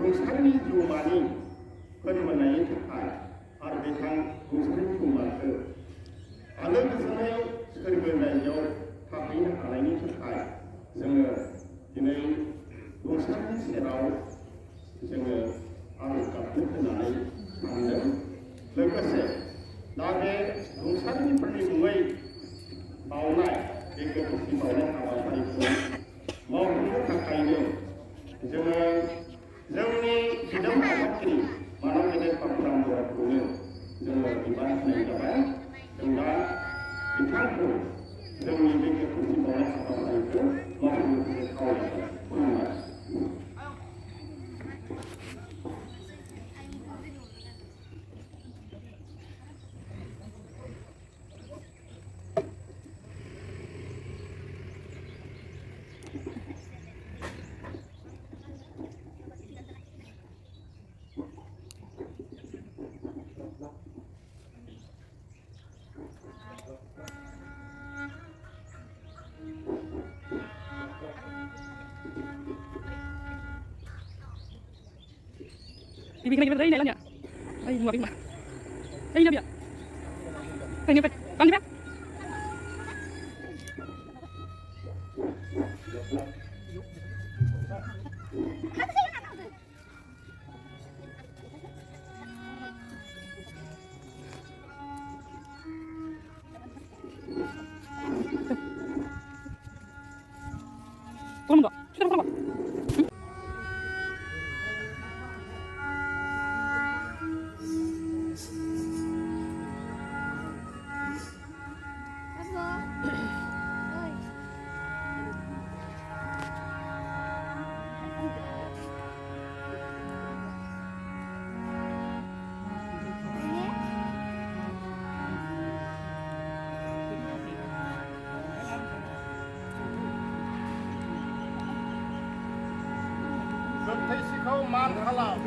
रुंसारिनि जिउमानि फोरमायनायनि थाखाय आरो बिथां रुंसारिनि जिउमाखौ आलो गोजोनै सोरगो रायजोआव थाहैनो हानायनि थाखाय जोङो दिनै रुंसारिनि सेराव जोङो आरज गाबनो होनानै सानदों। लोगोसे दा बे रुंसारिनिफोरनि मुङै बावनाय बे गोथैसि बावनाय हाबाफारिखौ मावफुंनो थाखायनो जोङो जोंनि दिदोम आफादगिरि मानव गेदेर बाबुराम बर'खौनो जोङो बिबान होनाय जाबाय। जों दा बिथांखौ जोंनि बे गोथैसि बावनाय हाबाफारिखौ मावफुंनो थाखाय खावलायबाय। खुलुमबाय। Bikin lagi berarti nilainya. Ay, muapin mah. Ay, nabi ya. Ay, ngepet. Bang ngepet. Tolong enggak? Sudah tolong enggak? गोथैसिखौ मान खालाम।